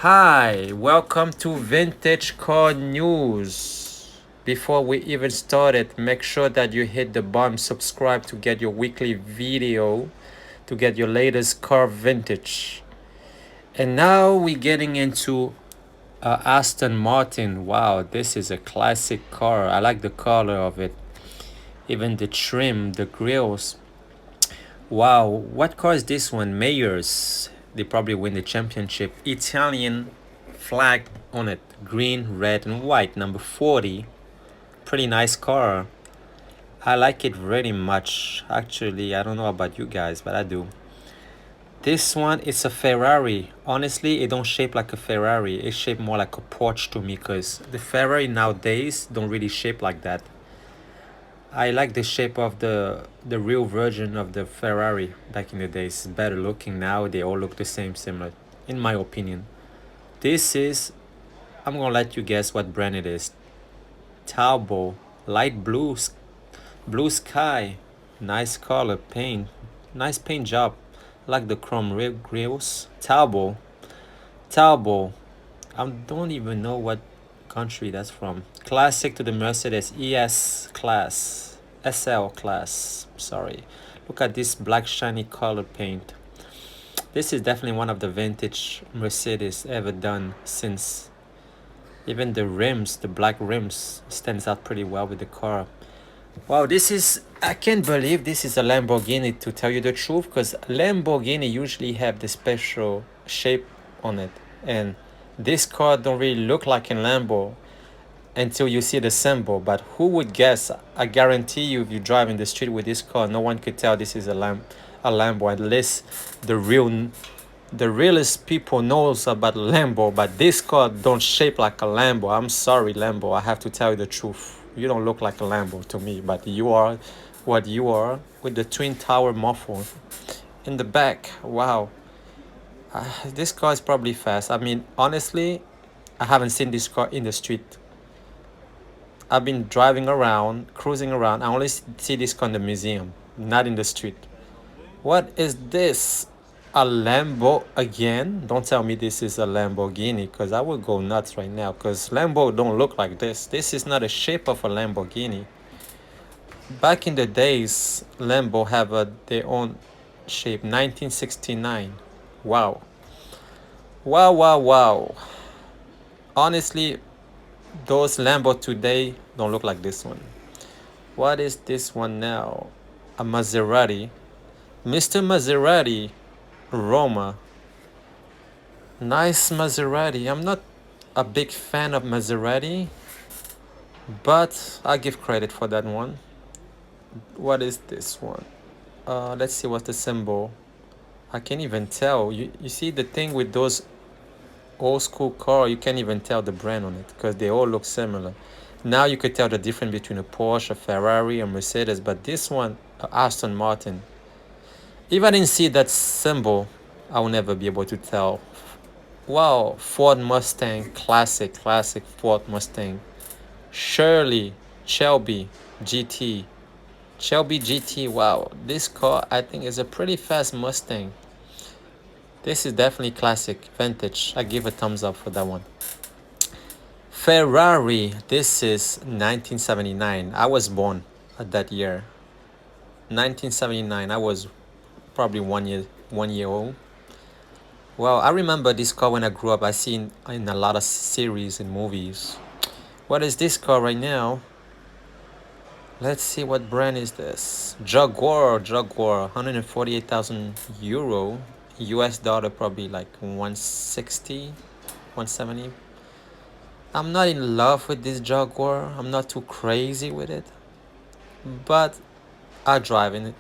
Hi, welcome to Vintage Car News. Before we even started, make sure that you hit the button subscribe to get your weekly video to get your latest car vintage. And now we're getting into Aston Martin. Wow, this is a classic car. I like the color of it, even the trim, the grills. Wow, what car is this one? Mayors. They probably win the championship. Italian flag on it. Green, red, and white. Number 40. Pretty nice car. I like it very much. Actually, I don't know about you guys, but I do. This one is a Ferrari. Honestly, it don't shape like a Ferrari. It shaped more like a Porsche to me because the Ferrari nowadays don't really shape like that. I like the shape of the real version of the Ferrari back in the days. It's better looking now. They all look the same, similar, in my opinion. This is, I'm gonna let you guess what brand it is. Talbot, light blue, blue sky, nice color paint, nice paint job. I like the chrome grills. Talbot, Talbot. I don't even know what country that's from. Classic to the Mercedes ES class, SL class. Sorry. Look at this black shiny color paint. This is definitely one of the vintage Mercedes ever done since. Even the rims, the black rims, stands out pretty well with the car. Wow, this is, I can't believe this is a Lamborghini, to tell you the truth, because Lamborghini usually have the special shape on it, and this car don't really look like a Lambo until you see the symbol. But who would guess? I guarantee you, if you drive in the street with this car, no one could tell this is a Lambo, unless the real the realest people knows about Lambo. But this car don't shape like a Lambo. I'm sorry, Lambo, I have to tell you the truth. You don't look like a Lambo to me, but you are what you are, with the twin tower muffle in the back. Wow. This car is probably fast. I mean, honestly, I haven't seen this car in the street. I've been driving around, cruising around. I only see this car in the museum, not in the street. What is this? A Lambo again? Don't tell me this is a Lamborghini, because I will go nuts right now, because Lambo don't look like this. This is not a shape of a Lamborghini. Back in the days, Lambo have their own shape. 1969. Wow. Wow, wow, wow. Honestly, those Lambo today don't look like this one. What is this one now? A Maserati. Mr. Maserati, Roma. Nice Maserati. I'm not a big fan of Maserati, but I give credit for that one. What is this one? Let's see what's the symbol. I can't even tell. You see the thing with those old school car, you can't even tell the brand on it because they all look similar. Now you could tell the difference between a Porsche, a Ferrari, a Mercedes, but this one, Aston Martin. If I didn't see that symbol, I will never be able to tell. Wow, Ford Mustang, classic Ford Mustang. Shelby GT. Shelby GT, wow. This car, I think, is a pretty fast Mustang. This is definitely classic, vintage. I give a thumbs up for that one. Ferrari, this is 1979. I was born at that year. 1979, I was probably one year old. Well, I remember this car when I grew up. I seen in a lot of series and movies. What is this car right now? Let's see, what brand is this? Jaguar, 148,000 euro. US dollar probably like 160, 170. I'm not in love with this Jaguar. I'm not too crazy with it, but I drive in it.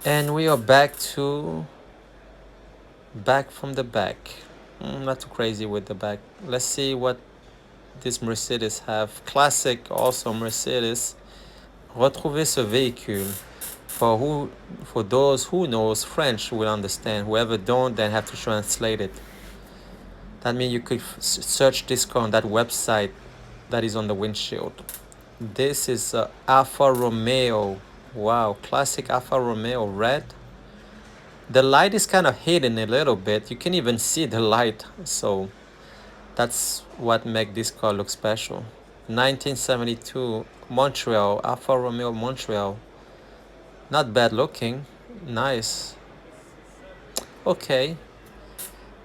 And we are back from the back. Not too crazy with the back. Let's see what this Mercedes have. Classic, also Mercedes. Retrouvez ce véhicule. For those who knows French will understand. Whoever don't, then have to translate it. That means you could search this car on that website that is on the windshield. This is Alfa Romeo. Wow, classic Alfa Romeo red. The light is kind of hidden a little bit. You can even see the light. So that's what makes this car look special. 1972 Montreal, Alfa Romeo Montreal. Not bad looking. Nice. Okay,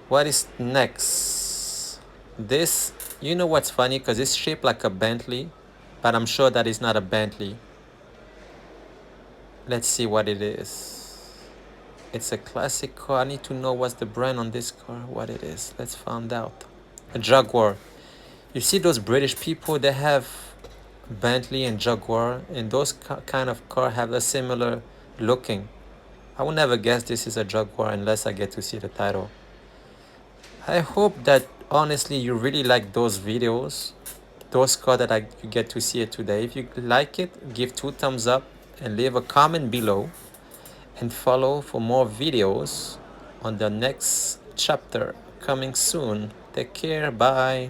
what is next? This, you know what's funny? Because it's shaped like a Bentley, but I'm sure that it's not a Bentley. Let's see what it is. It's a classic car. I need to know what's the brand on this car, what it is. Let's find out. A Jaguar. You see those British people, they have Bentley and Jaguar, and those kind of car have a similar looking. I would never guess this is a Jaguar unless I get to see the title. I hope that honestly you really like those videos, those cars that you get to see it today. If you like it, give 2 thumbs up and leave a comment below, and follow for more videos on the next chapter coming soon. Take care, bye.